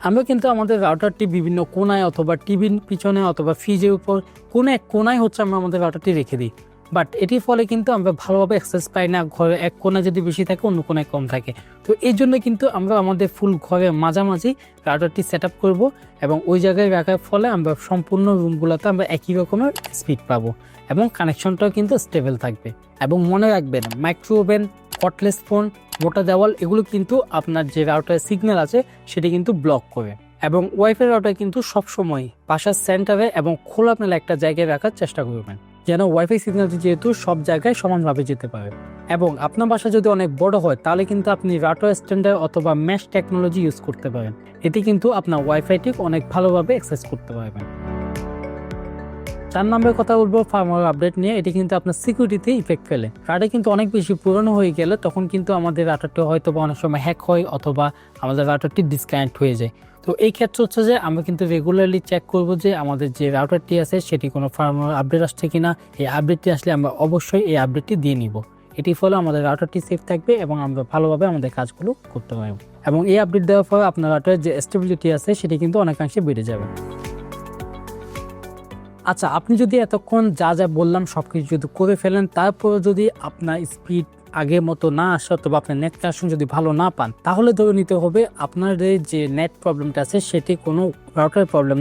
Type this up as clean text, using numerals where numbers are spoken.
আমরা কিন্তু আমাদের রাউটারটি বিভিন্ন কোনায় অথবা টিভির পিছনে অথবা ফ্রিজের উপর কোনো এক কোনায় হচ্ছে আমরা আমাদের রাউটারটি রেখে দিই। বাট এটির ফলে কিন্তু আমরা ভালোভাবে অ্যাক্সেস পাই না, ঘরে এক কোনায় যদি বেশি থাকে অন্য কোনায় কম থাকে। তো এই জন্য কিন্তু আমরা আমাদের ফুল ঘরের মাঝামাঝি রাউটারটি সেট আপ করবো এবং ওই জায়গায় রাখার ফলে আমরা সম্পূর্ণ রুমগুলোতে আমরা একই রকমের স্পিড পাবো এবং কানেকশনটাও কিন্তু স্টেবল থাকবে। এবং মনে রাখবেন, মাইক্রো ওভেন, কর্ডলেস ফোন, মোটা দেওয়াল এগুলো কিন্তু আপনার যে রাউটারের সিগন্যাল আছে সেটি কিন্তু ব্লক করে। এবং ওয়াইফাই রাউটার কিন্তু সবসময় বাসার সেন্টারে এবং খোলামেলা একটা জায়গায় রাখার চেষ্টা করবেন, যেন ওয়াইফাই সিগন্যালটি যেহেতু সব জায়গায় সমানভাবে যেতে পারে। এবং আপনার বাসা যদি অনেক বড় হয় তাহলে কিন্তু আপনি রাউটার স্ট্যান্ডার্ড অথবা মেশ টেকনোলজি ইউজ করতে পারেন। এতে কিন্তু আপনার ওয়াইফাইটি অনেক ভালোভাবে অ্যাক্সেস করতে পারবেন। 4 নম্বরের কথা বলবো ফার্মওয়্যার আপডেট নিয়ে। এটি কিন্তু আপনার সিকিউরিটিতে ইফেক্ট ফেলে। রাউটার কিন্তু অনেক বেশি পুরনো হয়ে গেলে তখন কিন্তু আমাদের রাউটারটি হয়তো বা অনেক সময় হ্যাক হয় অথবা আমাদের রাউটারটি ডিসকানেক্ট হয়ে যায়। তো এই ক্ষেত্রে হচ্ছে যে আমরা কিন্তু রেগুলারলি চেক করব যে আমাদের যে রাউটারটি আছে সেটি কোনো ফার্মওয়্যার আপডেট আসছে কিনা। এই আপডেটটি আসলে আমরা অবশ্যই এই আপডেটটি দিয়ে নিব। এটির ফলে আমাদের রাউটারটি সেফ থাকবে এবং আমরা ভালোভাবে আমাদের কাজগুলো করতে পারব। এবং এই আপডেট দেওয়ার ফলে আপনার রাউটারের যে স্টেবিলিটি আছে সেটি কিন্তু অনেকাংশে বেড়ে যাবে। আচ্ছা, আপনি যদি এতক্ষণ যা যা বললাম সব কিছু যদি করে ফেলেন, তারপরে যদি আপনার স্পিড আগের মতো না আসে অথবা আপনার নেট কানেকশন যদি ভালো না পান, তাহলে ধরে নিতে হবে আপনার যে নেট প্রবলেমটা আছে সেটি কোনো রাউটার প্রবলেম।